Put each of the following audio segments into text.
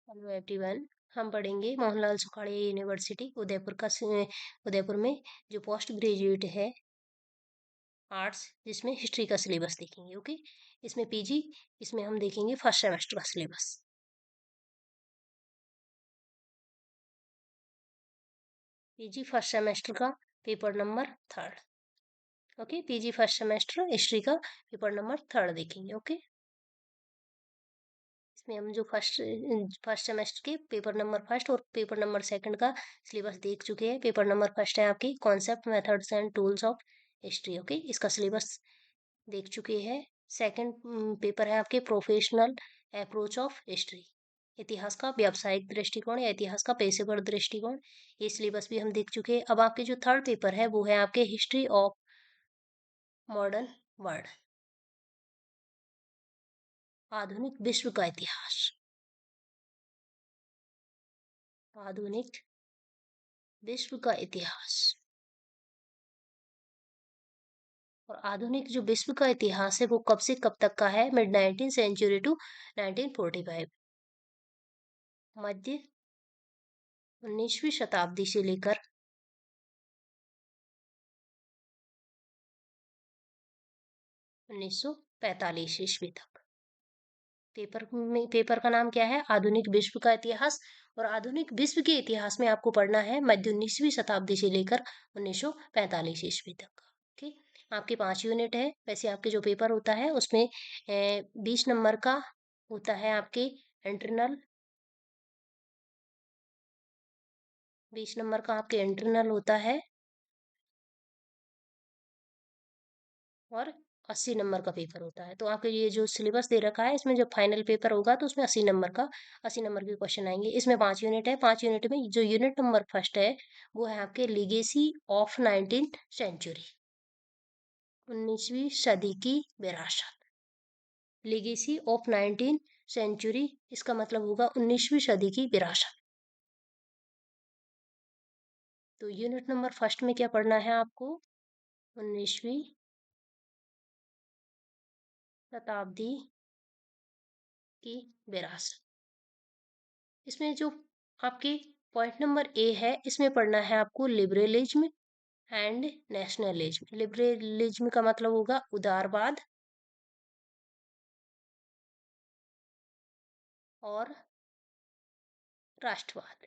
Hello everyone. हम पढ़ेंगे Mohanlal Sukhadia university Udaipur में जो पोस्ट ग्रेजुएट है आर्ट्स, जिसमें हिस्ट्री का सिलेबस देखेंगे। ओके, इसमें पीजी, इसमें हम देखेंगे फर्स्ट सेमेस्टर का सिलेबस। पीजी फर्स्ट सेमेस्टर का paper number 3rd। Okay, PG first semester history का पेपर नंबर 3rd देखेंगे। ओके, इसमें हम जो फर्स्ट सेमेस्टर के पेपर नंबर फर्स्ट और पेपर नंबर सेकंड का सिलेबस देख चुके हैं। पेपर नंबर फर्स्ट है आपकी concept methods and tools of history. Okay, इसका सिलेबस देख चुके हैं। सेकंड पेपर है आपके प्रोफेशनल अप्रोच ऑफ हिस्ट्री, इतिहास का व्यावसायिक दृष्टिकोण या इतिहास का पेशेवर दृष्टिकोण। ये सिलेबस भी हम देख चुके हैं। अब आपके जो थर्ड पेपर है वो है आपके हिस्ट्री ऑफ मॉडर्न वर्ल्ड, आधुनिक विश्व का इतिहास। आधुनिक विश्व का इतिहास। और आधुनिक जो विश्व का इतिहास है वो कब से कब तक का है? मिड 19 सेंचुरी टू 1945, मध्य 19वीं शताब्दी से लेकर 1945 ईस्वी तक। पेपर का नाम क्या है? आधुनिक विश्व का इतिहास। और आधुनिक विश्व के इतिहास में आपको पढ़ना है मध्य 19वीं शताब्दी से लेकर 1945 ईस्वी तक। ठीक, आपके 5 यूनिट है। वैसे आपके जो पेपर होता है उसमें 20 नंबर का होता है आपके इंटरनल। 20 नंबर का आपके इंटरनल होता है और 80 नंबर का पेपर होता है। तो आपके ये जो सिलेबस दे रखा है इसमें जब फाइनल पेपर होगा तो उसमें 80 नंबर के क्वेश्चन आएंगे। इसमें 5 यूनिट है। 5 यूनिट में जो यूनिट नंबर फर्स्ट है वो है आपके लीगेसी ऑफ 19th सेंचुरी, 19वीं सदी की विरासत। लीगेसी ऑफ 19th सेंचुरी, इसका मतलब होगा 19वीं सदी की विरासत। तो यूनिट नंबर फर्स्ट में क्या पढ़ना है आपको? 19वीं शताब्दी की विरासत। इसमें जो आपके पॉइंट नंबर ए है इसमें पढ़ना है आपको लिबरलिज्म एंड नेशनलिज्म। लिबरलिज्म का मतलब होगा उदारवाद और राष्ट्रवाद।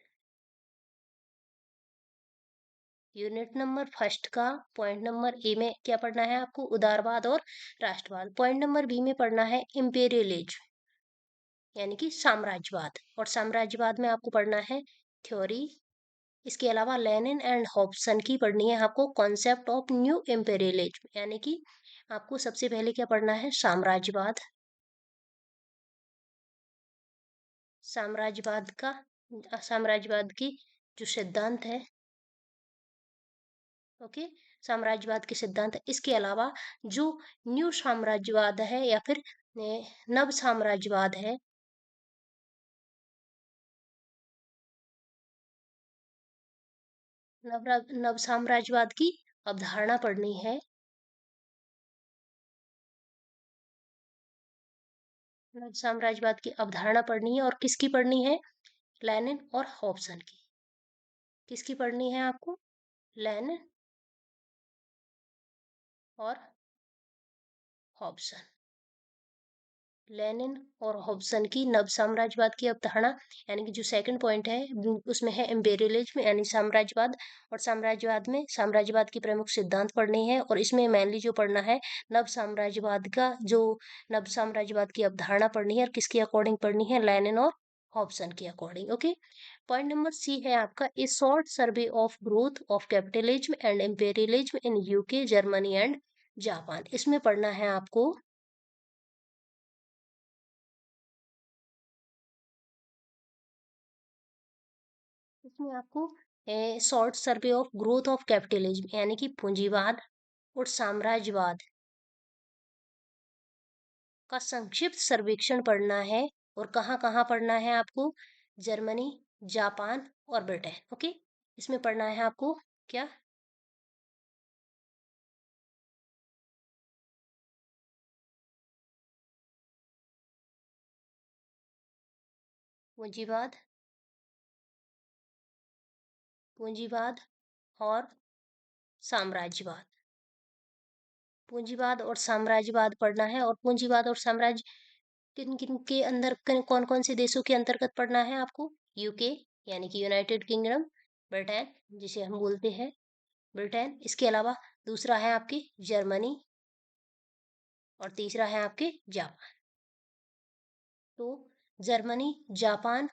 यूनिट नंबर फर्स्ट का पॉइंट नंबर ए में क्या पढ़ना है आपको? उदारवाद और राष्ट्रवाद। पॉइंट नंबर बी में पढ़ना है इंपेरियलिज्म, यानी कि साम्राज्यवाद। और साम्राज्यवाद में आपको पढ़ना है थ्योरी। इसके अलावा लेनिन एंड हॉब्सन की पढ़नी है आपको कॉन्सेप्ट ऑफ न्यू इम्पेरियलिज्म, यानी कि आपको सबसे पहले क्या पढ़ना है? साम्राज्यवाद। साम्राज्यवाद का साम्राज्यवाद की जो सिद्धांत है। ओके, साम्राज्यवाद के सिद्धांत। इसके अलावा जो न्यू साम्राज्यवाद है या फिर नव साम्राज्यवाद है, नव साम्राज्यवाद की अवधारणा पढ़नी है। नव साम्राज्यवाद की अवधारणा पढ़नी है और किसकी पढ़नी है? लेनिन और हॉब्सन की। किसकी पढ़नी है आपको? लेनिन और हॉब्सन। लेनिन और हॉब्सन की नव साम्राज्यवाद की अवधारणा, यानी कि जो सेकंड पॉइंट है उसमें है इम्पेरियलिज्म यानी साम्राज्यवाद। और साम्राज्यवाद में साम्राज्यवाद की प्रमुख सिद्धांत पढ़ने हैं और इसमें मेनली जो पढ़ना है नव साम्राज्यवाद का जो नव साम्राज्यवाद की अवधारणा पढ़नी है और किसके अकॉर्डिंग पढ़नी है? लेनिन और हॉब्सन के according. Okay, point number C है आपका a short survey of growth of capitalism and imperialism in UK, Germany and Japan. इसमें पढ़ना है आपको इसमें आपको short survey of growth of capitalism यानी कि पूंजीवाद और साम्राज्यवाद का संक्षिप्त सर्वेक्षण पढ़ना है। और कहाँ कहाँ पढ़ना है आपको? जर्मनी, जापान और ब्रिटेन। ओके, इसमें पढ़ना है आपको क्या? पूंजीवाद, पूंजीवाद और साम्राज्यवाद। पूंजीवाद और साम्राज्यवाद पढ़ना है, और पूंजीवाद और साम्राज्य किन किन के अंदर, कौन कौन से देशों के अंतर्गत पढ़ना है आपको? यूके यानी कि यूनाइटेड किंगडम, ब्रिटेन जिसे हम बोलते हैं ब्रिटेन, इसके अलावा दूसरा है आपकी जर्मनी, और तीसरा है आपके जापान। तो जर्मनी, जापान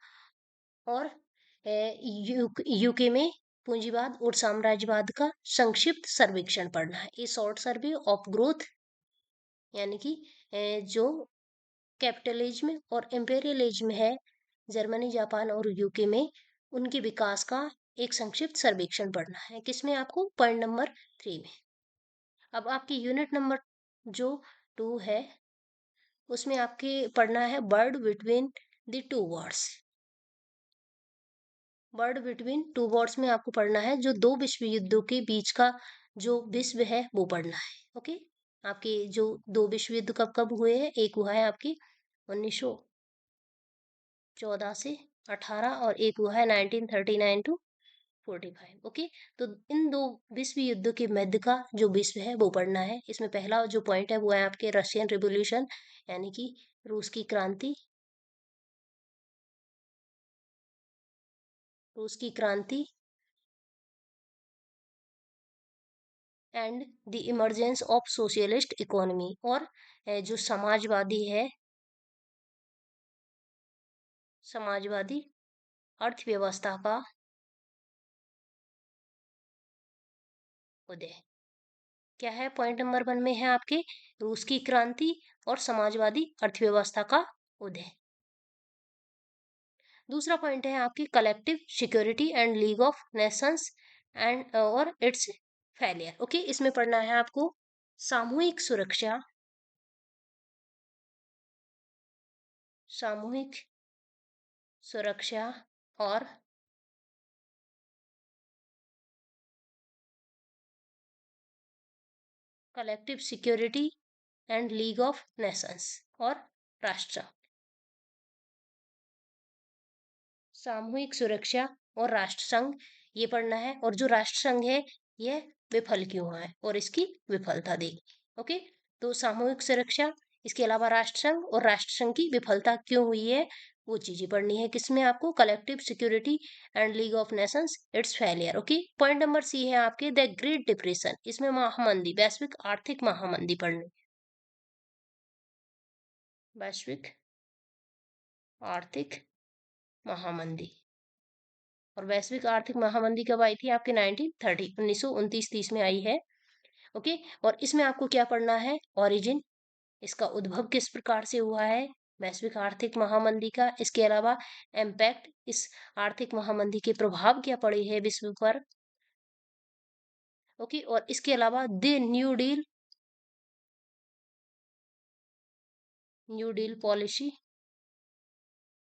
और यूके में पूंजीवाद और साम्राज्यवाद का संक्षिप्त सर्वेक्षण पढ़ना है। ए शॉर्ट सर्वे ऑफ ग्रोथ, यानी कि जो कैपिटलिज्म और इम्पेरियलिज्म है जर्मनी, जापान और यूके में, उनके विकास का एक संक्षिप्त सर्वेक्षण पढ़ना है। किसमें? आपको पॉइंट नंबर 3 में। अब आपकी यूनिट नंबर जो 2 है, उसमें आपके पढ़ना है word between the two words. Word between two words में आपको पढ़ना है जो दो विश्व युद्धों के बीच का जो विश्व है वो पढ़ना है। ओके, आपके जो दो विश्व युद्ध कब कब हुए हैं? एक हुआ है आपकी 1914 से 18, और एक हुआ है 1939 टू 45। ओके, तो इन दो विश्व युद्ध के मध्य का जो विश्व है वो पढ़ना है। इसमें पहला जो पॉइंट है वो है आपके रशियन रिवोल्यूशन, यानी कि रूस की क्रांति, रूस की क्रांति and the emergence of socialist economy, और जो समाजवादी है, समाजवादी अर्थव्यवस्था का उदय। क्या है? पॉइंट नंबर 1 में है आपके रूस की क्रांति और समाजवादी अर्थव्यवस्था का उदय। दूसरा पॉइंट है आपकी collective security and League of Nations and और इट्स फेलियर। ओके, इसमें पढ़ना है आपको सामूहिक सुरक्षा, सामूहिक सुरक्षा और collective security and League of Nations, और राष्ट्र, सामूहिक सुरक्षा और राष्ट्र संघ, ये पढ़ना है। और जो राष्ट्र संघ है यह विफल क्यों हुआ है और इसकी विफलता देखी। ओके, तो सामूहिक सुरक्षा, इसके अलावा राष्ट्र संघ और राष्ट्र संघ की विफलता क्यों हुई है, वो चीजें पढ़नी है। किसमें? आपको collective security and League of Nations its failure. Okay, point number C है आपके द ग्रेट डिप्रेशन, इसमें महामंदी, वैश्विक आर्थिक महामंदी पढ़नी। वैश्विक आर्थिक महामंदी, और वैश्विक आर्थिक महामंदी कब आई थी? आपके 1930, 1929-30 में आई है। ओके, और इसमें आपको क्या पढ़ना है? ओरिजिन, इसका उद्भव किस प्रकार से हुआ है वैश्विक आर्थिक महामंदी का। इसके अलावा इम्पैक्ट, इस आर्थिक महामंदी के प्रभाव क्या पड़े हैं विश्व पर। ओके, और इसके अलावा the new deal, new deal policy,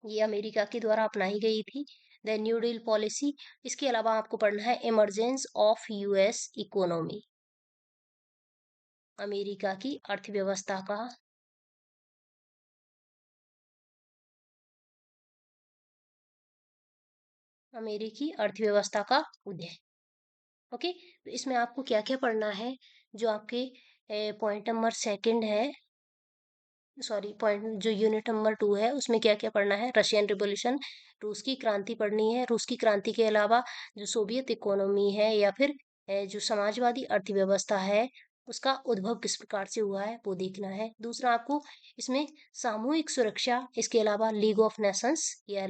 ये अमेरिका के द्वारा अपनाई गई थी, द न्यू डील पॉलिसी। इसके अलावा आपको पढ़ना है emergence of US economy, America की अर्थव्यवस्था का, अमेरिकी अर्थव्यवस्था का उदय। ओके, तो इसमें आपको क्या क्या पढ़ना है? जो आपके पॉइंट नंबर सेकंड है, सॉरी, पॉइंट जो यूनिट नंबर 2 है, उसमें क्या क्या पढ़ना है? रशियन रिवॉल्यूशन, रूस की क्रांति पढ़नी है। रूस की क्रांति के अलावा जो सोवियत इकोनॉमी है या फिर जो समाजवादी अर्थव्यवस्था है, उसका उद्भव किस प्रकार से हुआ है वो देखना है। दूसरा आपको इसमें सामूहिक सुरक्षा, इसके अलावा लीग ऑफ नेशंस या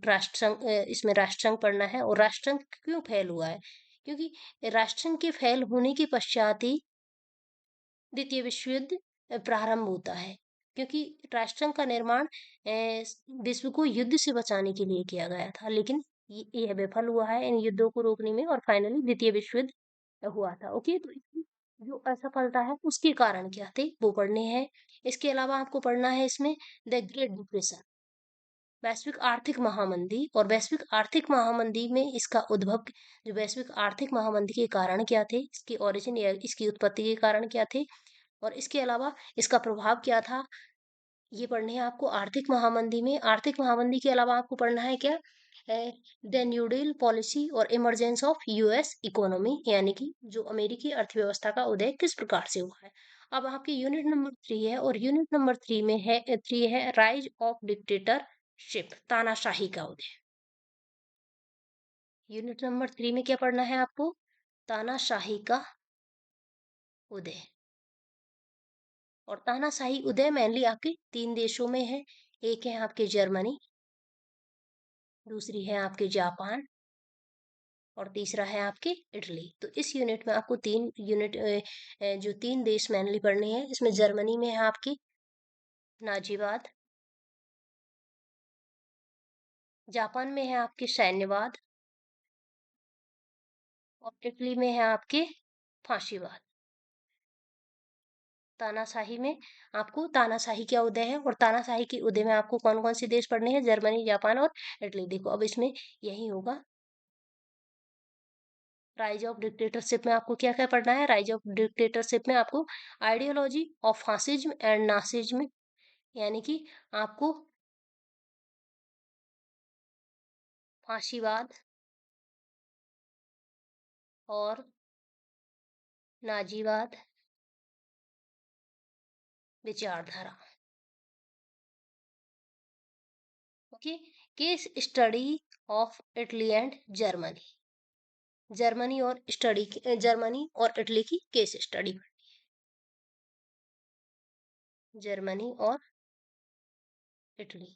राष्ट्र संघ, इसमें राष्ट्र संघ पढ़ना है। और राष्ट्र संघ क्यों फेल हुआ है? क्योंकि राष्ट्र संघ के फेल होने के पश्चात ही द्वितीय विश्व युद्ध प्रारंभ होता है, क्योंकि राष्ट्रसंघ का निर्माण विश्व को युद्ध से बचाने के लिए किया गया था, लेकिन यह विफल हुआ है इन युद्धों को रोकने में, और फाइनली द्वितीय विश्व युद्ध हुआ था। ओके, तो इसकी जो असफलता है उसके कारण क्या थे वो पढ़ने हैं। इसके अलावा आपको पढ़ना है इसमें द ग्रेट डिप्रेशन, वैश्विक आर्थिक महामंदी, और वैश्विक आर्थिक महामंदी में इसका उद्भव, जो वैश्विक आर्थिक महामंदी के कारण क्या थे, इसकी ओरिजिन या इसकी उत्पत्ति के कारण क्या थे, और इसके अलावा इसका प्रभाव क्या था ये पढ़ने हैं आपको आर्थिक महामंदी में। आर्थिक महामंदी के अलावा आपको पढ़ना है क्या? द न्यू डील पॉलिसी और इमरजेंस ऑफ यूएस इकोनॉमी, यानी कि जो अमेरिकी अर्थव्यवस्था का उदय किस प्रकार से हुआ है। अब आपकी यूनिट नंबर 3 है, और यूनिट नंबर 3 में है 3 है राइज ऑफ डिक्टेटरशिप, तानाशाही का उदय। यूनिट नंबर 3 में क्या पढ़ना है आपको? तानाशाही का उदय। और तानाशाही उदय मेनली आपके 3 देशों में है। एक है आपके जर्मनी, दूसरी है आपके जापान, और तीसरा है आपके इटली। तो इस यूनिट में आपको 3 यूनिट जो 3 देश मेनली पढ़ने हैं। इसमें जर्मनी में है आपकी नाजीवाद, जापान में है आपके सैन्यवाद, और इटली में है आपके फांसीवाद। तानाशाही में आपको तानाशाही क्या उदय है, और तानाशाही के उदय में आपको कौन कौन से देश पढ़ने हैं? जर्मनी, जापान और इटली। देखो अब इसमें यही होगा। राइज ऑफ डिक्टेटरशिप में आपको क्या क्या पढ़ना है? राइज ऑफ डिक्टेटरशिप में आपको आइडियोलॉजी ऑफ फासिज्म एंड नासिज्म, यानी कि आपको फांसीवाद और नाजीवाद विचारधारा। Okay. Case study of Italy and Germany. Germany और इटली की केस स्टडी। जर्मनी और इटली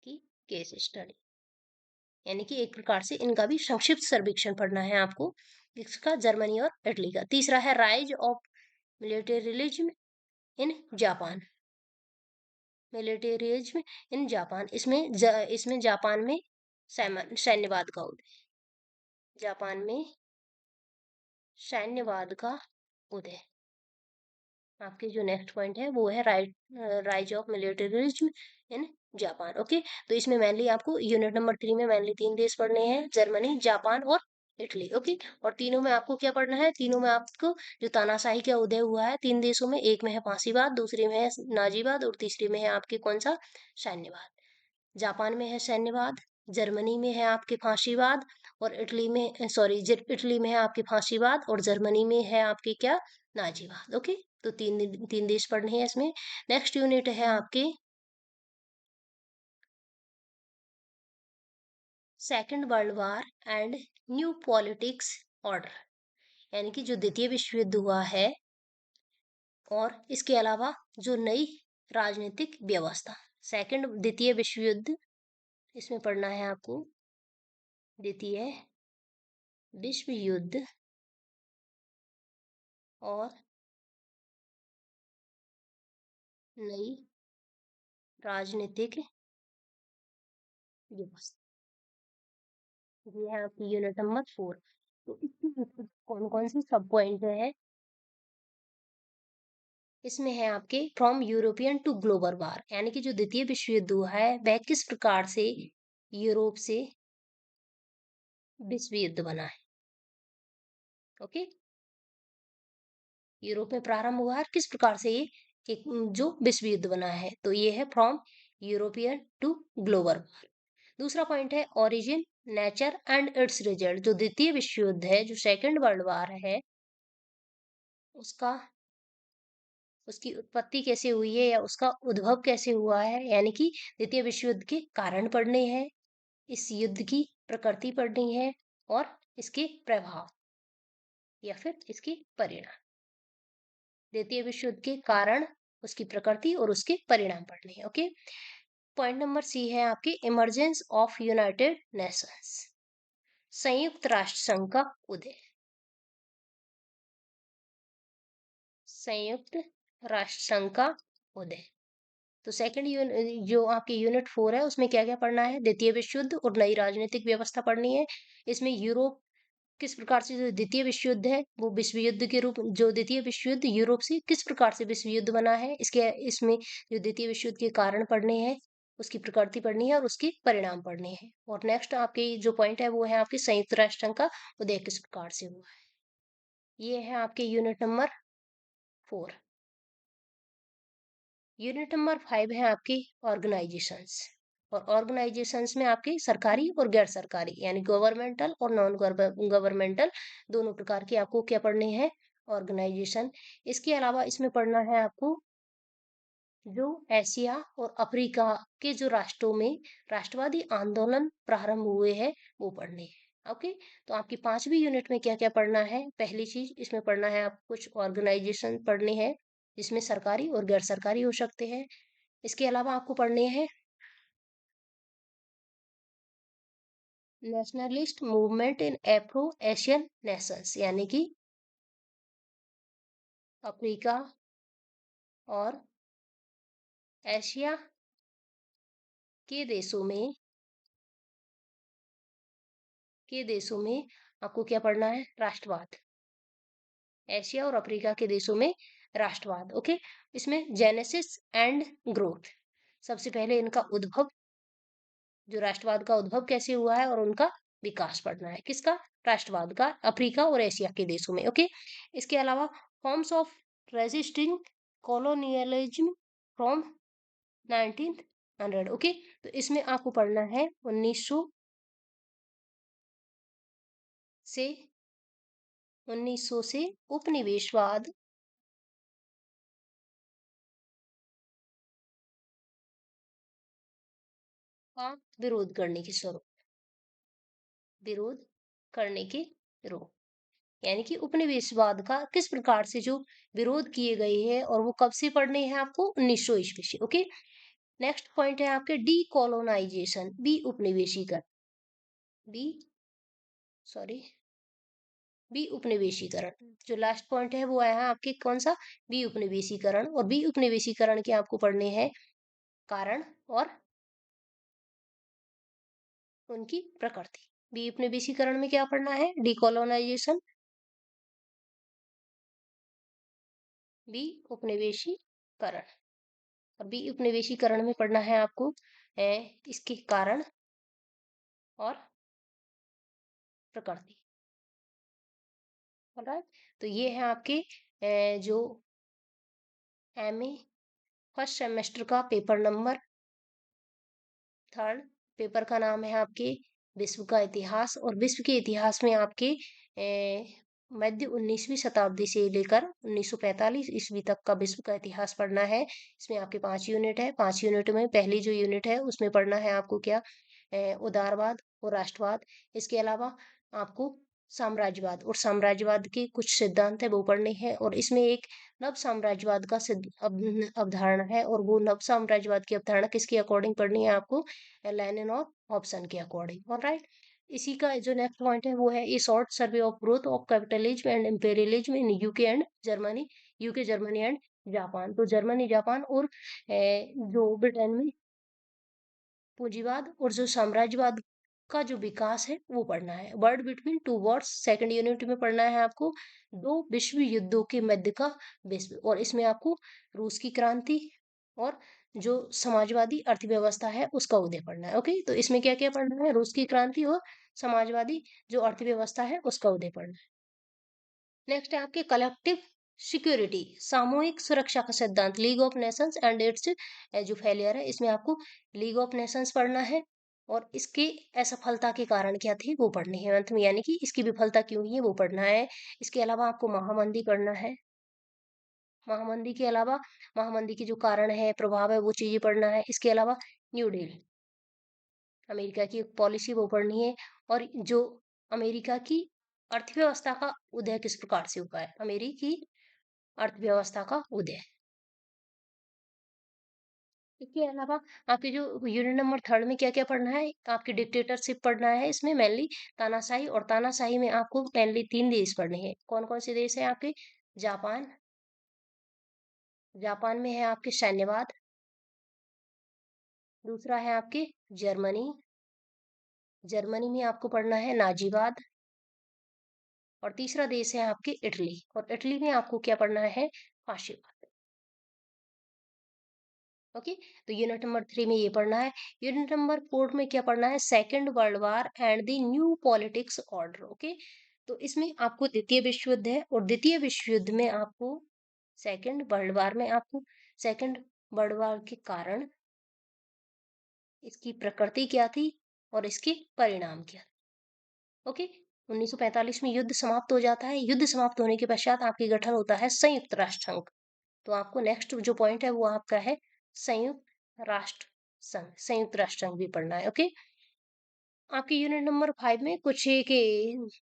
की केस स्टडी, यानी कि एक प्रकार से इनका भी संक्षिप्त सर्वेक्षण पढ़ना है आपको, इसका जर्मनी और इटली का। तीसरा है rise of militarism in Japan. Militarism in Japan, इसमें जापान में सैन्यवाद का उदय। जापान में सैन्यवाद का उदय। आपके जो नेक्स्ट पॉइंट है वो है rise of militarism in Japan. Okay. तो इसमें मेनली आपको यूनिट नंबर 3 में मेनली 3 देश पढ़ने हैं, जर्मनी, जापान और इटली। ओके। और तीनों में आपको क्या पढ़ना है? तीनों में आपको जो तानाशाही का उदय हुआ है 3 देशों में, एक में है फांसीवाद, दूसरे में है नाजीवाद, और तीसरे में है आपके कौन सा? सैन्यवाद। जापान में है सैन्यवाद, जर्मनी में है आपके फांसीवाद, और इटली में सॉरी इटली में है आपके फांसीवाद, और जर्मनी में है आपके क्या? नाजीवाद। ओके। तो तीन देश पढ़ने हैं इसमें। नेक्स्ट यूनिट है आपके second world war and new politics order, यानी कि जो द्वितीय विश्व युद्ध हुआ है और इसके अलावा जो नई राजनीतिक व्यवस्था। सेकेंड द्वितीय विश्व युद्ध, इसमें पढ़ना है आपको द्वितीय विश्व युद्ध और नई राजनीतिक व्यवस्था। ये है आपकी यूनिट नंबर 4। तो इसकी कौन कौन सी सब पॉइंट है? इसमें है आपके from European to global war, यानी कि जो द्वितीय विश्व युद्ध हुआ है वह किस प्रकार से यूरोप से विश्व युद्ध बना है। ओके। यूरोप में प्रारंभ हुआ है, किस प्रकार से ये जो विश्व युद्ध बना है, तो ये है from European to global war. दूसरा पॉइंट है origin, nature and its result. जो द्वितीय विश्व युद्ध है, जो सेकेंड वर्ल्ड वार है, उसका उसकी उत्पत्ति कैसे हुई है या उसका उद्भव कैसे हुआ है, यानी कि द्वितीय विश्व युद्ध के कारण पढ़ने हैं, इस युद्ध की प्रकृति पढ़नी है, और इसके प्रभाव या फिर इसके परिणाम। द्वितीय विश्व युद्ध के कारण, उसकी प्रकृति और उसके परिणाम पढ़ने हैं। ओके। पॉइंट नंबर सी है आपके इमरजेंस ऑफ यूनाइटेड नेशंस, संयुक्त राष्ट्र संघ का उदय। संयुक्त राष्ट्र संघ का उदय। तो सेकंड जो आपकी यूनिट 4 है उसमें क्या क्या पढ़ना है? द्वितीय विश्व युद्ध और नई राजनीतिक व्यवस्था पढ़नी है। इसमें यूरोप किस प्रकार से, जो द्वितीय विश्व युद्ध है वो विश्व युद्ध के रूप, जो द्वितीय विश्व युद्ध यूरोप से किस प्रकार से विश्व युद्ध बना है, इसके इसमें जो द्वितीय विश्व युद्ध के कारण पढ़ने हैं, उसकी प्रकृति पढ़नी है और उसके परिणाम पढ़ने हैं। और नेक्स्ट आपके जो पॉइंट है वो है आपके संयुक्त राष्ट्र संघ का उदय किस प्रकार से हुआ है। ये है आपके यूनिट नंबर 4। यूनिट नंबर 5 है आपकी ऑर्गेनाइजेशंस। और ऑर्गेनाइजेशंस में आपके सरकारी और गैर सरकारी यानी गवर्नमेंटल और नॉन गवर्नमेंटल दोनों प्रकार के आपको क्या पढ़ने हैं, ऑर्गेनाइजेशन। इसके अलावा इसमें पढ़ना है आपको जो एशिया और अफ्रीका के जो राष्ट्रों में राष्ट्रवादी आंदोलन प्रारंभ हुए हैं वो पढ़ने हैं। ओके, तो आपकी 5वीं यूनिट में क्या क्या पढ़ना है? पहली चीज इसमें पढ़ना है आपको कुछ ऑर्गेनाइजेशन पढ़ने हैं जिसमें सरकारी और गैर सरकारी हो सकते हैं। इसके अलावा आपको पढ़ने हैं nationalist movement in Afro Asian Nations यानी कि अफ्रीका और एशिया के देशों में आपको क्या पढ़ना है? राष्ट्रवाद। एशिया और अफ्रीका के देशों में राष्ट्रवाद। ओके, इसमें जेनेसिस एंड ग्रोथ, सबसे पहले इनका उद्भव, जो राष्ट्रवाद का उद्भव कैसे हुआ है और उनका विकास पढ़ना है। किसका? राष्ट्रवाद का, अफ्रीका और एशिया के देशों में। ओके, इसके अलावा forms of resisting colonialism from 1900। Okay, तो इसमें आपको पढ़ना है 1900 से 1900 से उपनिवेशवाद का विरोध करने की शुरू, विरोध करने के रो यानी कि उपनिवेशवाद का किस प्रकार से जो विरोध किए गए हैं और वो कब से पढ़ने हैं आपको? 1900 ईस्वी से। ओके, नेक्स्ट पॉइंट है आपके डी कॉलोनाइजेशन, बी उपनिवेशीकरण, बी सॉरी बी उपनिवेशीकरण। जो लास्ट पॉइंट है वो आया है आपके कौन सा? बी उपनिवेशीकरण। और बी उपनिवेशीकरण के आपको पढ़ने हैं कारण और उनकी प्रकृति। बी उपनिवेशीकरण में क्या पढ़ना है? डीकोलोनाइजेशन, बी उपनिवेशीकरण। और बी उपनिवेशीकरण में पढ़ना है आपको इसके कारण और प्रकृति। ऑलराइट, तो ये है आपके जो एमए फर्स्ट सेमेस्टर का पेपर नंबर 3, पेपर का नाम है आपके विश्व का इतिहास। और विश्व के इतिहास में आपके मध्य 19वीं शताब्दी से लेकर 1945 ईस्वी तक का विश्व का इतिहास पढ़ना है। इसमें आपके 5 यूनिट है। 5 यूनिट में पहली जो यूनिट है उसमें पढ़ना है आपको क्या? उदारवाद और राष्ट्रवाद। इसके अलावा आपको साम्राज्यवाद और साम्राज्यवाद के कुछ सिद्धांत है वो पढ़ने हैं। और इसमें एक नव साम्राज्यवाद का अवधारणा है और वो नव साम्राज्यवाद की अवधारणा किसके अकॉर्डिंग पढ़नी है आपको? लेनिन और हॉब्सन के अकॉर्डिंग। ऑलराइट, इसी का जो नेक्स्ट पॉइंट है वो है ए short survey of growth of capitalism and imperialism in UK and Germany, UK Germany and Japan. तो जर्मनी जापान और जो ब्रिटेन में पूंजीवाद और जो साम्राज्यवाद का जो विकास है वो पढ़ना है। Word between two Wars second unit में पढ़ना है आपको दो विश्व युद्धों के मध्य का विश्व। और इसमें आपको रूस की क्रांति और जो समाजवादी अर्थव्यवस्था है उसका उदय पढ़ना है। ओके, तो इसमें क्या क्या पढ़ना है? रूस की क्रांति और समाजवादी जो अर्थव्यवस्था है उसका उदय पढ़ना है। नेक्स्ट है आपके कलेक्टिव सिक्योरिटी, सामूहिक सुरक्षा का सिद्धांत, league of Nations and it's जो फेलियर है। इसमें आपको लीग ऑफ नेशंस पढ़ना है और इसके असफलता के कारण क्या थे वो पढ़ने हैं अंत में, यानी कि इसकी विफलता क्यों हुई है वो पढ़ना है। इसके अलावा आपको महामंदी पढ़ना है। महामंदी के अलावा महामंदी के जो कारण है प्रभाव है वो चीजें पढ़ना है। इसके अलावा न्यू डील, अमेरिका की एक पॉलिसी वो पढ़नी है। और जो अमेरिका की अर्थव्यवस्था का उदय किस प्रकार से हुआ है, अमेरिकी अर्थव्यवस्था का उदय। इसके अलावा आपके जो यूनिट नंबर 3 में क्या क्या पढ़ना है? आपकी डिक्टेटरशिप पढ़ना है। इसमें मेनली तानाशाही, और तानाशाही में आपको मेनली 3 देश पढ़ने हैं। कौन कौन से देश हैं आपके? जापान, जापान में है आपके सैन्यवाद, दूसरा है आपके जर्मनी, जर्मनी में आपको पढ़ना है नाजीवाद, और तीसरा देश है आपके इटली, और इटली में आपको क्या पढ़ना है? फाशीवाद। ओके, तो यूनिट नंबर 3 में ये पढ़ना है। यूनिट नंबर 4 में क्या पढ़ना है? Second world war and the new politics order. Okay, तो इसमें आपको द्वितीय विश्व युद्ध है और द्वितीय विश्व युद्ध में आपको सेकेंड वर्ल्ड वार में आपको सेकेंड बढ़वार के कारण, इसकी प्रकृति क्या थी और इसके परिणाम क्या थे। ओके। 1945 में युद्ध समाप्त हो जाता है। युद्ध समाप्त होने के पश्चात आपके गठन होता है संयुक्त राष्ट्र संघ। तो आपको नेक्स्ट जो पॉइंट है वो आपका है संयुक्त राष्ट्र संघ। संयुक्त राष्ट्र संघ भी पढ़ना है। ओके। आपके यूनिट नंबर 5 में कुछ के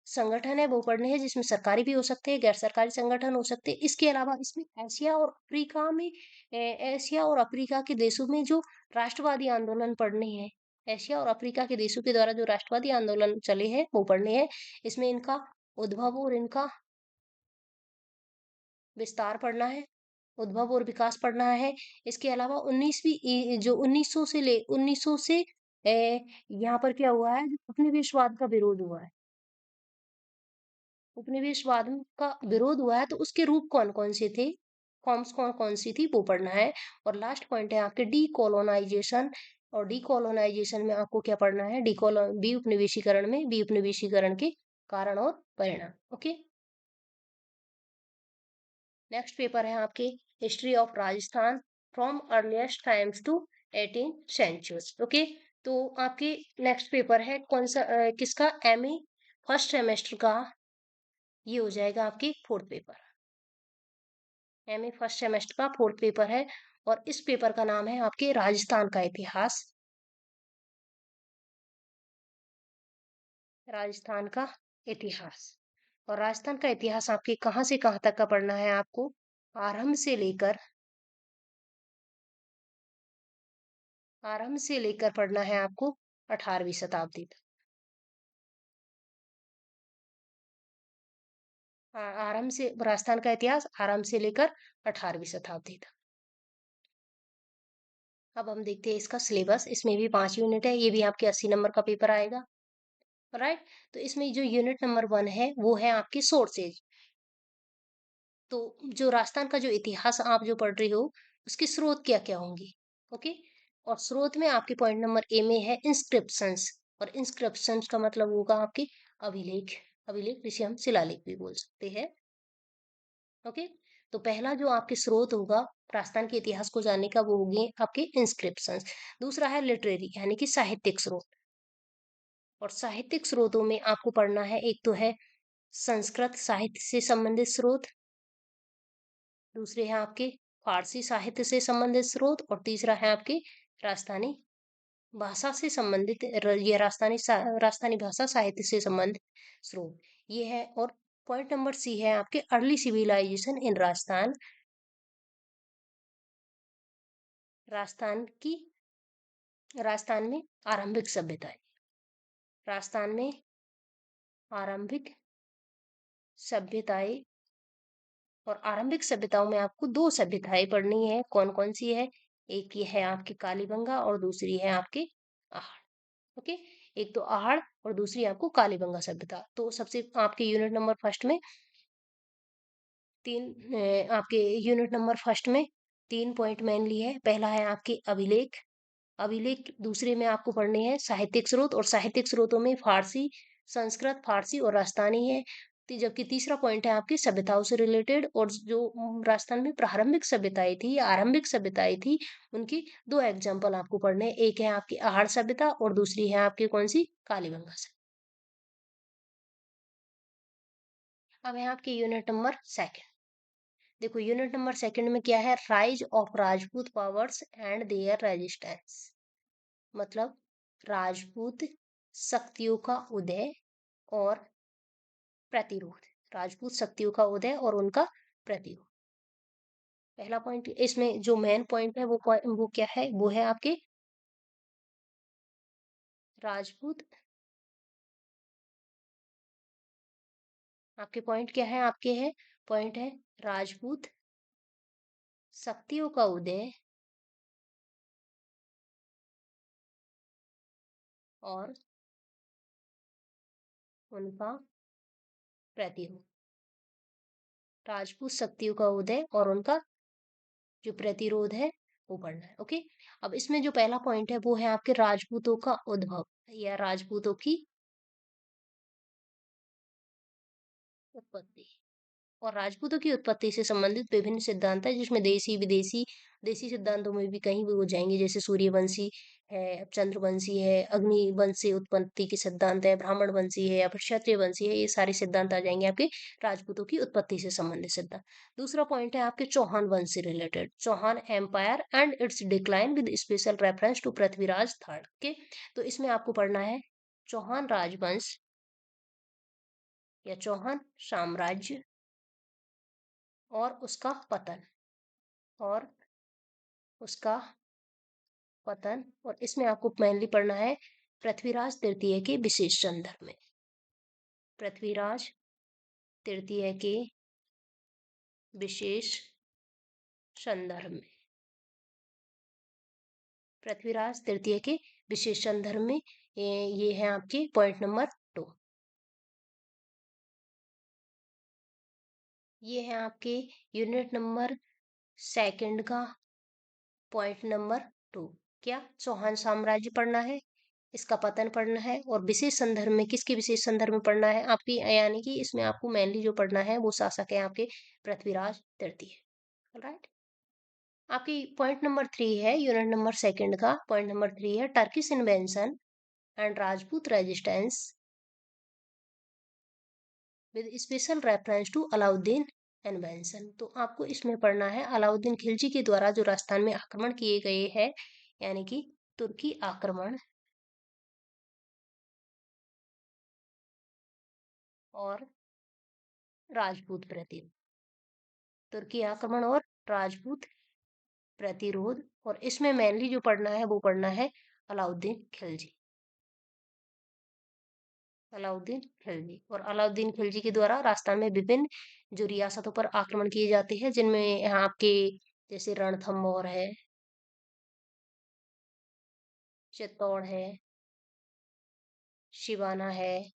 संगठन है वो पढ़ने हैं, जिसमें सरकारी भी हो सकते हैं, गैर सरकारी संगठन हो सकते हैं। इसके अलावा इसमें एशिया और अफ्रीका में एशिया और अफ्रीका के देशों में जो राष्ट्रवादी आंदोलन पढ़ने हैं। एशिया और अफ्रीका के देशों के द्वारा जो राष्ट्रवादी आंदोलन चले हैं वो पढ़ने हैं। इसमें इनका उद्भव और इनका विस्तार पढ़ना है, उद्भव और विकास पढ़ना है। इसके अलावा 19वीं जो 1900 से ले 1900 से यहाँ पर क्या हुआ है, उपनिवेशवाद का विरोध हुआ है। उपनिवेशवाद का विरोध हुआ है तो उसके रूप कौन कौन से थे, फॉर्म्स कौन कौन सी थी वो पढ़ना है। और लास्ट पॉइंट है आपके डीकोलोनाइजेशन। और डीकोलोनाइजेशन में आपको क्या पढ़ना है, डी उपनिवेशीकरण में बी उपनिवेशीकरण के कारण और परिणाम। ओके। नेक्स्ट पेपर है आपके history of Rajasthan from earliest times to 18th century. Okay. तो आपके नेक्स्ट पेपर है कौन सा, किसका, एमए फर्स्ट सेमेस्टर का। ये हो जाएगा आपकी fourth paper. MA first semester का फोर्थ पेपर है और इस पेपर का नाम है आपके राजस्थान का इतिहास। राजस्थान का इतिहास। और राजस्थान का इतिहास आपके कहाँ से कहाँ तक का पढ़ना है आपको, आरंभ से लेकर पढ़ना है आपको 18वीं शताब्दी तक। आरंभ से राजस्थान का इतिहास आरंभ से लेकर 18वीं शताब्दी तक। अब हम देखते हैं इसका सिलेबस। इसमें भी 5 यूनिट है, ये भी आपके 80 नंबर का पेपर आएगा। राइट। तो इसमें जो यूनिट नंबर 1 है वो है आपके सोर्सेज। तो जो राजस्थान का जो इतिहास आप जो पढ़ रही हो उसके स्रोत क्या क्या होंगे। ओके। और स्रोत में आपके पॉइंट नंबर ए में है इंस्क्रिप्शंस। और इंस्क्रिप्शंस का मतलब होगा आपके अभिलेख। अभिलेख जिसे हम शिलालेख भी बोल सकते हैं। ओके। तो पहला जो आपके स्रोत होगा राजस्थान के इतिहास को जानने का वो होंगे आपके इंस्क्रिप्शंस। दूसरा है लिटरेरी यानी कि साहित्यिक स्रोत। और साहित्यिक स्रोतों में आपको पढ़ना है, एक तो है संस्कृत साहित्य से संबंधित स्रोत, दूसरे हैं आपके फारसी साहित्य से संबंधित स्रोत, और तीसरा है आपके राजस्थानी भाषा से संबंधित ये राजस्थानी भाषा साहित्य से संबंधित स्रोत ये है। और पॉइंट नंबर सी है आपके अर्ली सिविलाइजेशन इन राजस्थान। राजस्थान की राजस्थान में आरंभिक सभ्यताएं। राजस्थान में आरंभिक सभ्यताएं। और आरंभिक सभ्यताओं में आपको दो सभ्यताएं पढ़नी है। कौन कौन सी है, एक ये है आपकी कालीबंगा और दूसरी है आपके आहड़। ओके। एक तो आहड़ और दूसरी आपको कालीबंगा सभ्यता। तो सबसे आपके यूनिट नंबर फर्स्ट में आपके यूनिट नंबर फर्स्ट में 3 पॉइंट मेनली है। पहला है आपके अभिलेख। अभिलेख दूसरे में आपको पढ़ने हैं साहित्यिक स्रोत। और साहित्यिक स्रोतों में फारसी, संस्कृत, फारसी और राजस्थानी है। जबकि तीसरा पॉइंट है आपकी सभ्यताओं से रिलेटेड। और जो राजस्थान में प्रारंभिक सभ्यताएं थी या आरंभिक सभ्यताएं थी उनकी दो एग्जाम्पल आपको पढ़ने हैं। एक है आपकी आहड़ सभ्यता और दूसरी है आपकी कौन सी, कालीबंगा सभ्यता। अब है आपके यूनिट नंबर सेकंड। देखो यूनिट नंबर सेकंड में क्या है, rise of Rajput powers and their resistance. मतलब राजपूत शक्तियों का उदय और प्रतिरोध। राजपूत शक्तियों का उदय और उनका प्रतिरोध। पहला पॉइंट इसमें जो मेन पॉइंट है वो क्या है, वो है आपके राजपूत। आपके पॉइंट क्या है, आपके है पॉइंट है राजपूत शक्तियों का उदय और उनका प्रतिरोध। राजपूत शक्तियों का उदय और उनका जो प्रतिरोध है वो पढ़ना है। ओके। अब इसमें जो पहला पॉइंट है वो है आपके राजपूतों का उद्भव या राजपूतों की उत्पत्ति। और राजपूतों की उत्पत्ति से संबंधित विभिन्न सिद्धांत है, जिसमें देसी विदेशी देसी सिद्धांतों में भी कहीं भी वो जाएंगे, जैसे सूर्यवंशी है, चंद्रवंशी है, अग्निवंश से उत्पत्ति के सिद्धांत है, ब्राह्मण वंशी है या फिर क्षत्रिय वंशी है, ये सारे सिद्धांत आ जाएंगे आपके राजपूतों की उत्पत्ति से संबंधित सिद्धांत। दूसरा पॉइंट है आपके चौहान वंश से related, Chauhan empire and its decline with special reference to Prithviraj third के। तो इसमें आपको पढ़ना है चौहान राजवंश या चौहान साम्राज्य और उसका पतन, और उसका पतन। और इसमें आपको मेनली पढ़ना है पृथ्वीराज तृतीय के विशेष संदर्भ में, पृथ्वीराज तृतीय के विशेष संदर्भ में, पृथ्वीराज तृतीय के विशेष संदर्भ में। ये है आपके पॉइंट नंबर 2। ये है आपके यूनिट नंबर सेकंड का पॉइंट नंबर 2। क्या चौहान साम्राज्य पढ़ना है, इसका पतन पढ़ना है, और विशेष संदर्भ में किसके विशेष संदर्भ में पढ़ना है आपकी, यानी कि इसमें आपको मेनली जो पढ़ना है वो शासक है आपके पृथ्वीराज तृतीय। राइट। आपकी पॉइंट नंबर 3 है यूनिट नंबर सेकंड का पॉइंट नंबर 3 है Turkish invention and Rajput resistance with special reference to Alauddin invention. तो आपको इसमें पढ़ना है अलाउद्दीन खिलजी के द्वारा जो राजस्थान में आक्रमण किए गए हैं, यानी कि तुर्की आक्रमण और राजपूत प्रतिरोध, तुर्की आक्रमण और राजपूत प्रतिरोध। और इसमें मेनली जो पढ़ना है वो पढ़ना है अलाउद्दीन खिलजी, अलाउद्दीन खिलजी। और अलाउद्दीन खिलजी के द्वारा राजस्थान में विभिन्न जो रियासतों पर आक्रमण किए जाते हैं, जिनमें यहाँ आपके जैसे रणथंभौर है, चित्तौड़ है, शिवाना है,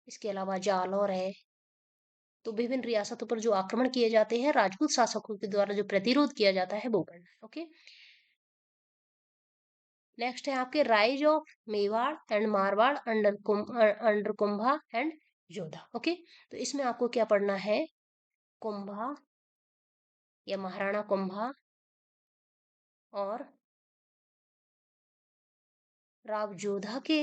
इसके अलावा जालौर है। तो विभिन्न रियासतों पर जो आक्रमण किए जाते हैं राजपूत शासकों के द्वारा, जो प्रतिरोध किया जाता है वो पढ़ना है। ओके। नेक्स्ट है आपके rise of Mewar and Marwar under Kumbha and Jodha. Okay. तो इसमें आपको क्या पढ़ना है, कुंभा या महाराणा कुंभा और राव जोधा के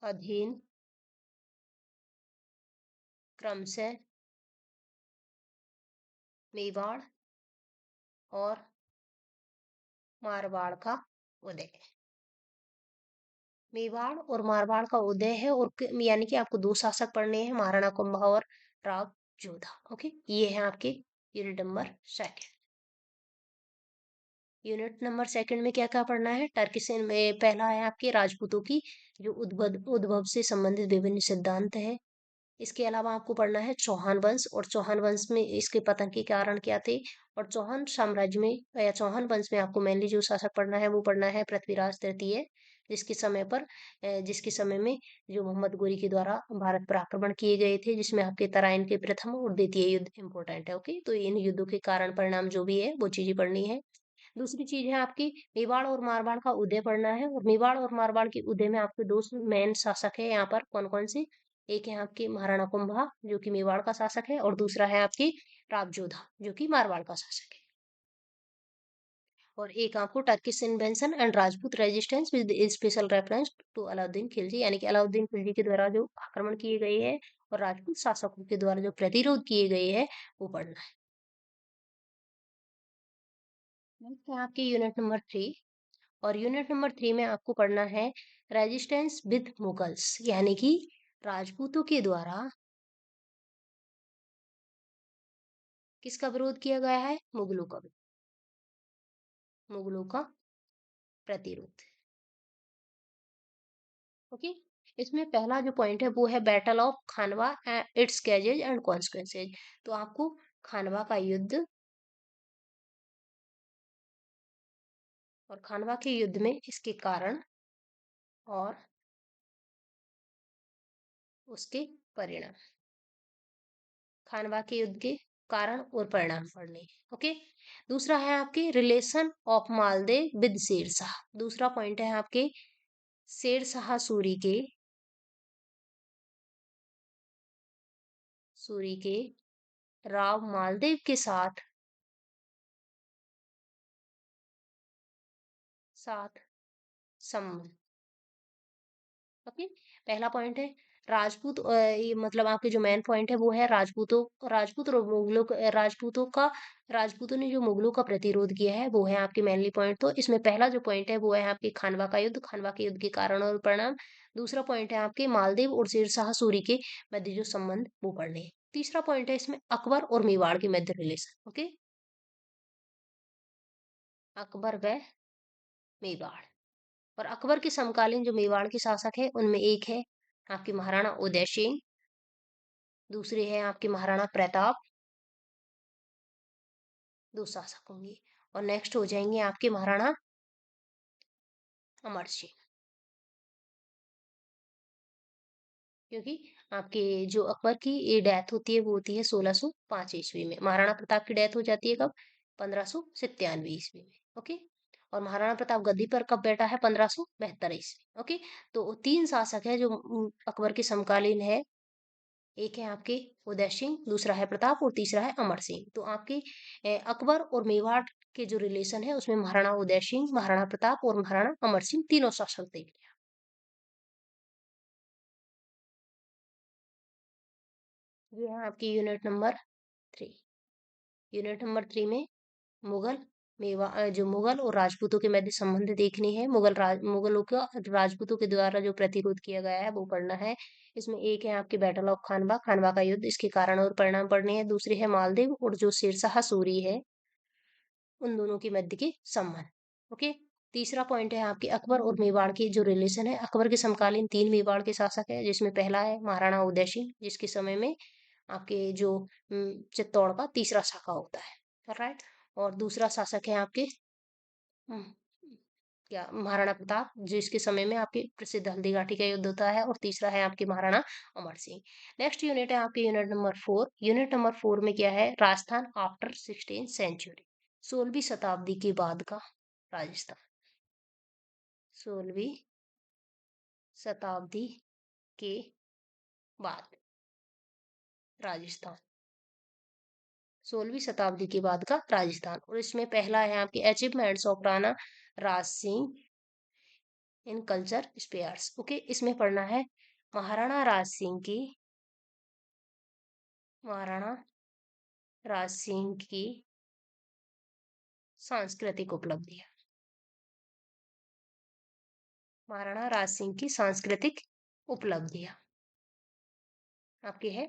अधीन क्रमशः मेवाड़ और मारवाड़ का उदय, मेवाड़ और मारवाड़ का उदय है। और यानी कि आपको 2 शासक पढ़ने हैं, महाराणा कुंभा और राव जोधा। ओके। ये है आपके unit number second. Unit number second में क्या क्या पढ़ना है, टर्किश में पहला है आपके राजपूतों की जो उद्भव से संबंधित विभिन्न सिद्धांत है। इसके अलावा आपको पढ़ना है चौहान वंश, और चौहान वंश में इसके पतन के कारण क्या थे। और चौहान साम्राज्य में या चौहान वंश में आपको मेनली जो शासक पढ़ना है वो पढ़ना है पृथ्वीराज तृतीय, जिसके समय में जो मोहम्मद गोरी के द्वारा भारत पर आक्रमण किए गए थे, जिसमें आपके तराइन के प्रथम और द्वितीय युद्ध इंपॉर्टेंट है। ओके। तो इन युद्धों के कारण परिणाम जो भी है वो चीजें पढ़नी है। दूसरी चीज है आपकी मेवाड़ और मारवाड़ का उदय पढ़ना है। और मेवाड़ और मारवाड़ के उदय में आपके 2 मेन शासक है यहाँ पर, कौन कौन से, एक है आपके महाराणा कुंभा जो कि मेवाड़ का शासक है, और दूसरा है आपकी रावजोधा जो कि मारवाड़ का शासक है। और एक आपको Turkish invention and Rajput resistance with special reference to Alauddin Khilji, यानी कि अलाउद्दीन खिलजी के द्वारा जो आक्रमण किए गए हैं और राजपूत शासकों के द्वारा जो प्रतिरोध किए गए हैं वो पढ़ना है। नेक्स्ट है आपके यूनिट नंबर 3, और यूनिट नंबर 3 में आपको पढ़ना है रेजिस्टेंस विद मुगल्स, यानी कि राजपूतों के द्वारा किसका विरोध किया गया है, मुगलों का प्रतिरोध। ओके। इसमें पहला जो पॉइंट है वो है battle of Khanwa, its causes and consequences. तो आपको खानवा का युद्ध, और खानवा के युद्ध में इसके कारण और उसके परिणाम, खानवा के युद्ध के कारण और परिणाम पढ़ने। ओके। दूसरा है आपके relation of Maldev with Sher Shah. दूसरा पॉइंट है आपके शेरशाह सूरी के सूरी के राव मालदेव के साथ साथ संबंध। ओके, पहला पॉइंट है राजपूत, ये मतलब आपके जो मेन पॉइंट है वो है राजपूत और मुगलों राजपूतों ने जो मुगलों का प्रतिरोध किया है वो है आपके मेनली पॉइंट। तो इसमें पहला जो पॉइंट है वो है आपके खानवा के युद्ध के कारण और परिणाम। दूसरा पॉइंट है आपके मालदेव और शेरशाह सूरी के मध्य जो संबंध वो पढ़ने हैं। तीसरा पॉइंट है इसमें अकबर और मेवाड़ के मध्य रिलेशन। ओके, अकबर व मेवाड़। और अकबर के समकालीन जो मेवाड़ के शासक है उनमें एक है आपके महाराणा उदय सिंह, दूसरे हैं आपके महाराणा प्रताप, दो शासक होंगे। और नेक्स्ट हो जाएंगे आपके महाराणा अमर सिंह, क्योंकि आपके जो अकबर की डेथ होती है वो होती है 1605 ईस्वी में। महाराणा प्रताप की डेथ हो जाती है कब? 1597 ईस्वी में। ओके, और महाराणा प्रताप गद्दी पर कब बैठा है? 1572 ईस्वी। ओके, तो तीन शासक है जो अकबर के समकालीन है। एक है आपके उदय सिंह, दूसरा है प्रताप और तीसरा है अमर सिंह। तो आपके अकबर और मेवाड़ के जो रिलेशन है उसमें महाराणा उदय सिंह, महाराणा प्रताप और महाराणा अमर सिंह तीनों शासक थे। ये है आपकी यूनिट नंबर 3। यूनिट नंबर 3 में मुगल जो मुगल और राजपूतों के मध्य संबंध देखने हैं। मुगलों का राजपूतों के द्वारा जो प्रतिरोध किया गया है वो पढ़ना है। इसमें एक है आपके बैटल ऑफ खानवा, खानवा का युद्ध, इसके कारण और परिणाम पढ़ने हैं। दूसरे है मालदेव और जो शेरशाह सूरी है उन दोनों के मध्य के संबंध। ओके, तीसरा पॉइंट है आपके अकबर और मेवाड़ की जो रिलेशन है। अकबर के समकालीन तीन मेवाड़ के शासक है, जिसमें पहला है महाराणा उदय सिंह, जिसके समय में आपके जो चित्तौड़ का तीसरा शाखा होता है, राइट। और दूसरा शासक है आपके हम्म, क्या महाराणा प्रताप, जिसके समय में आपके प्रसिद्ध हल्दी घाटी का युद्ध होता है। और तीसरा है आपके महाराणा अमर सिंह। नेक्स्ट यूनिट है आपकी यूनिट नंबर 4। यूनिट नंबर 4 में क्या है? राजस्थान आफ्टर 16th सेंचुरी, 16वीं शताब्दी के बाद का राजस्थान। 16वीं शताब्दी के बाद राजस्थान, 16वीं शताब्दी के बाद का राजस्थान। और इसमें पहला है आपके achievements of Rana Raj Singh in culture spheres. Okay, इसमें पढ़ना है महाराणा राज सिंह की महाराणा राज सिंह की सांस्कृतिक उपलब्धियां। महाराणा राज सिंह की सांस्कृतिक उपलब्धियां आपके है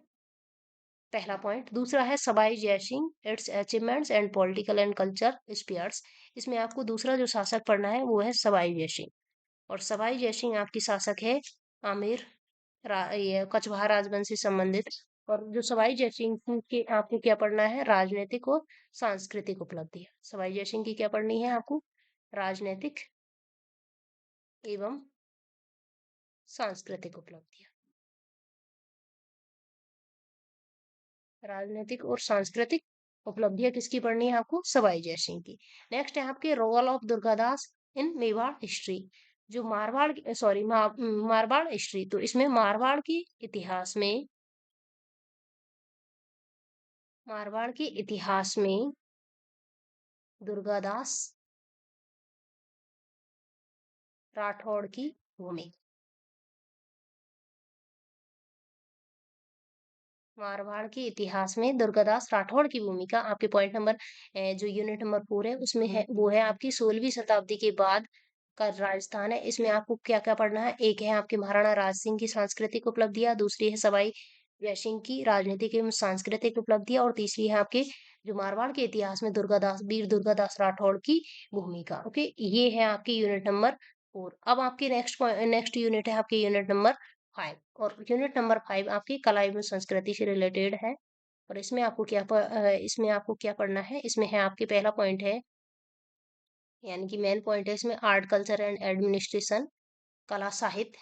पहला पॉइंट। दूसरा है Sawai Jai Singh its achievements and political and culture spheres. इसमें आपको दूसरा जो शासक पढ़ना है वो है सवाई जयसिंह। और सवाई जयसिंह आपकी शासक है आमिर ये कछवाहा राजवंश से संबंधित। और जो सवाई जयसिंह के आपको क्या पढ़ना है? राजनीतिक और सांस्कृतिक उपलब्धियां। सवाई जयसिंह की क्या पढ़नी है आपको? राजनीतिक एवं सांस्कृतिक उपलब्धियां। राजनीतिक और सांस्कृतिक उपलब्धियां किसकी पढ़नी है आपको? सवाई जयसिंह की। नेक्स्ट है आपके role of Durgadas in Mewar history, जो मारवाड़ हिस्ट्री। तो इसमें मारवाड़ के इतिहास में दुर्गादास राठौड़ की भूमिका। मारवाड़ के इतिहास में दुर्गादास राठौड़ की भूमिका आपके पॉइंट नंबर जो यूनिट नंबर 4 है उसमें है, वो है आपकी 16वीं शताब्दी के बाद का राजस्थान है। इसमें आपको क्या क्या पढ़ना है? एक है आपके महाराणा राज सिंह की सांस्कृतिक उपलब्धियां, दूसरी है सवाई जय सिंह की राजनीतिक एवं सांस्कृतिक उपलब्धियां, और तीसरी है आपके जो मारवाड़ के इतिहास में वीर दुर्गादास राठौड़ की भूमिका। ओके, ये है आपकी यूनिट नंबर 4। अब आपकी नेक्स्ट यूनिट है आपकी यूनिट नंबर 5। और यूनिट नंबर 5 आपकी कला एवं संस्कृति से रिलेटेड है। और इसमें आपको क्या पढ़ना है? इसमें है आपके पहला पॉइंट है, यानी कि मेन पॉइंट है इसमें आर्ट कल्चर एंड एडमिनिस्ट्रेशन, कला साहित्य,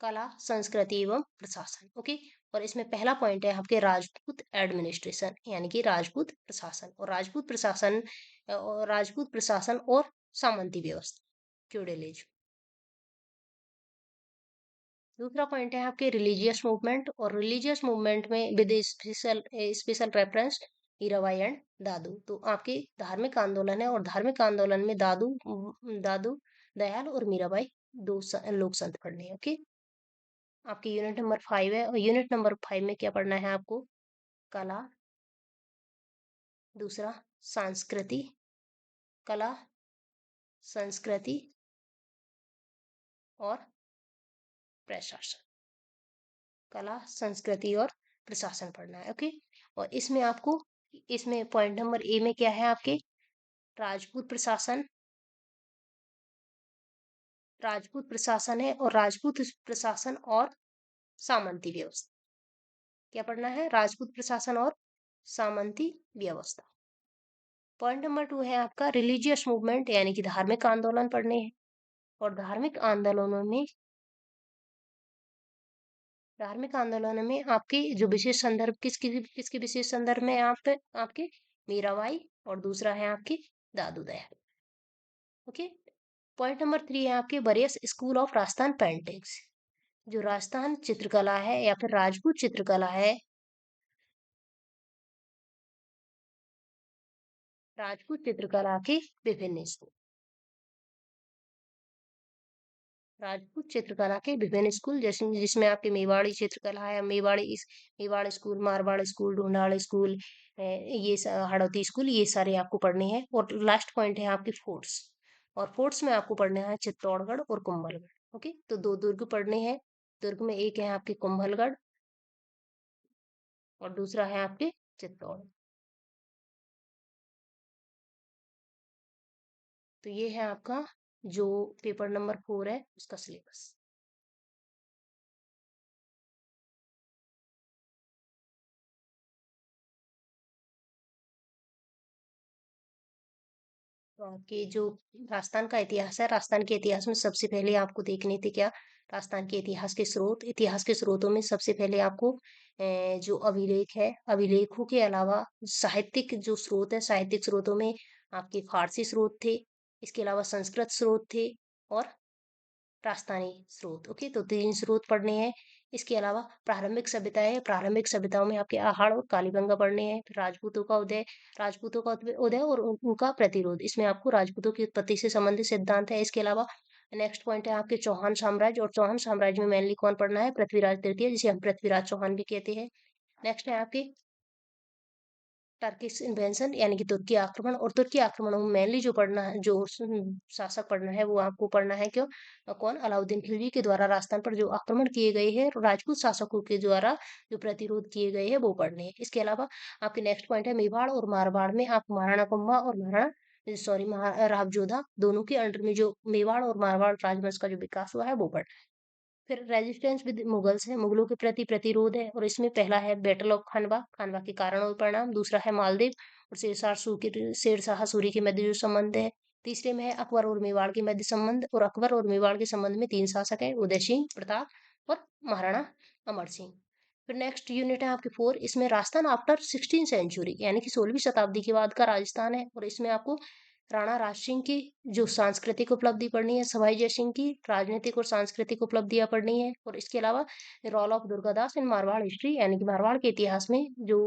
कला संस्कृति एवं प्रशासन। ओके, और इसमें पहला पॉइंट है आपके राजपूत एडमिनिस्ट्रेशन, यानी कि राजपूत प्रशासन। और राजपूत प्रशासन और सामंती व्यवस्था, फ्यूडलिज्म। दूसरा पॉइंट है आपके रिलीजियस मूवमेंट, और रिलीजियस मूवमेंट में with special special reference Mirabai and Dadu. तो आपके धार्मिक आंदोलन है, और धार्मिक आंदोलन में दादू दयाल और मीराबाई दो लोक संत पढ़ने हैं। ओके, आपकी यूनिट नंबर 5 है, और यूनिट नंबर 5 में क्या पढ़ना है आपको? कला, दूसरा संस्कृति, कला, संस्कृति और प्रशासन। कला, संस्कृति और प्रशासन पढ़ना है। ओके, और इसमें पॉइंट नंबर ए में क्या है आपके? राजपूत प्रशासन, राजपूत प्रशासन है, और राजपूत प्रशासन और सामंती व्यवस्था। क्या पढ़ना है? राजपूत प्रशासन और सामंती व्यवस्था। पॉइंट नंबर 2 है आपका रिलीजियस मूवमेंट, यानी कि धार्मिक आंदोलन पढ़ने हैं। और धार्मिक आंदोलनों में आपके जो विशेष संदर्भ किसके विशेष संदर्भ में आपके मीराबाई, और दूसरा है आपके दादू दयाल। ओके, पॉइंट नंबर 3 है आपके various school of Rajasthan paintings. जो राजस्थान चित्रकला है या फिर राजपूत चित्रकला है, राजपूत चित्रकला के विभिन्न स्कूल, राजपूत चित्रकला के विभिन्न स्कूल, जैसे जिसमें आपके मेवाड़ी चित्रकला है, Mewar school, Marwar school, Dhundhar school, Hadoti school, ये सारे आपको पढ़ने हैं। और लास्ट पॉइंट है आपके फोर्ट्स, और फोर्ट्स में आपको पढ़ने हैं चित्तौड़गढ़ और कुंभलगढ़। ओके, तो दो दुर्ग पढ़ने हैं। दुर्ग में एक है आपके कुंभलगढ़, और दूसरा है आपके चित्तौड़। तो ये है आपका जो पेपर नंबर 4 है उसका सिलेबस। तो आपके जो राजस्थान का इतिहास है, राजस्थान के इतिहास में सबसे पहले आपको देखने थे क्या? राजस्थान के इतिहास के स्रोतों में सबसे पहले आपको जो अभिलेख है, अभिलेखों के अलावा साहित्यिक जो स्रोत है, साहित्यिक स्रोतों में आपके फारसी स्रोत थे, इसके अलावा संस्कृत स्रोत थे, और राजस्थानी स्रोत। ओके, तो 3 स्रोत पढ़ने हैं। इसके अलावा प्रारंभिक सभ्यताएं हैं, प्रारंभिक सभ्यताओं में आपके आहार और कालीबंगा पढ़ने हैं। फिर राजपूतों का उदय और उनका प्रतिरोध, इसमें आपको राजपूतों की उत्पत्ति से संबंधित सिद्धांत है। इसके अलावा नेक्स्ट पॉइंट है आपके चौहान साम्राज्य, और चौहान साम्राज्य में मेनली कौन पढ़ना है? पृथ्वीराज तृतीय, जिसे हम पृथ्वीराज चौहान भी कहते हैं। नेक्स्ट है आपके टर्किश इन्वेंशन, यानी कि तुर्की आक्रमण, और तुर्की आक्रमणों में मेनली जो पढ़ना है, जो शासक पढ़ना है, वो आपको पढ़ना है क्यों? कौन? अलाउद्दीन खिलजी के द्वारा राजस्थान पर जो आक्रमण किए गए हैं, राजपूत शासकों के द्वारा जो प्रतिरोध किए गए हैं, वो पढ़ने हैं। इसके अलावा आपके नेक्स्ट पॉइंट है मेवाड़ और मारवाड़ में आप महाराणा कुंभा और महाराणा सॉरी राव जोधा दोनों के अंडर में जो मेवाड़ और मारवाड़ राजवंश का जो विकास हुआ है, वो पढ़ना है। फिर रेजिस्टेंस विद मुगल्स है, मुगलों के प्रति प्रतिरोध है, और इसमें पहला है बैटल ऑफ खानवा, खानवा के कारण और परिणाम। दूसरा है मालदीव और शेरशाह सूरी के मध्य जो संबंध है। तीसरे में है अकबर और मेवाड़ के मध्य संबंध, और अकबर और मेवाड़ के संबंध में 3 शासक हैं, उदय सिंह प्रताप और महाराणा अमर सिंह। फिर नेक्स्ट यूनिट है आपके 4, इसमें राजस्थान आफ्टर 16 सेंचुरी, यानी कि 16वीं शताब्दी के बाद का राजस्थान है, और इसमें आपको राणा राज सिंह की जो सांस्कृतिक उपलब्धि पढ़नी है, सवाई जय सिंह की राजनीतिक और सांस्कृतिक उपलब्धियां पढ़नी है, और इसके अलावा role of Durgadas in Marwar history, यानी कि मारवाड़ के इतिहास में जो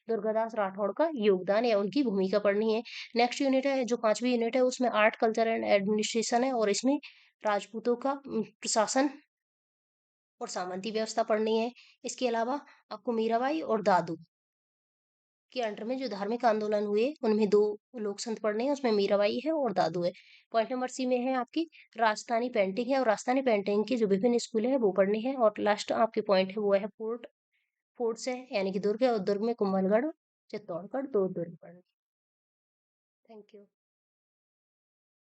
दुर्गादास राठौड़ का योगदान या उनकी भूमिका पढ़नी है। नेक्स्ट यूनिट है जो 5वीं यूनिट है, उसमें आर्ट कल्चर एंड एडमिनिस्ट्रेशन है, और इसमें राजपूतों का प्रशासन और सामंती व्यवस्था पढ़नी है। इसके अलावा आपको मीराबाई और दादू के अंडर में जो धार्मिक आंदोलन हुए, उनमें 2 लोक संत पढ़ने हैं, उसमें मीराबाई है और दादू है। पॉइंट नंबर सी में है आपकी राजस्थानी पेंटिंग है, और राजस्थानी पेंटिंग के जो विभिन्न स्कूल है वो पढ़ने हैं। और लास्ट आपके पॉइंट है वो है फोर्ट्स है, यानी कि दुर्ग है, और दुर्ग में कुंभलगढ़, चित्तौड़गढ़, 2 दुर्ग पढ़ने। Thank you.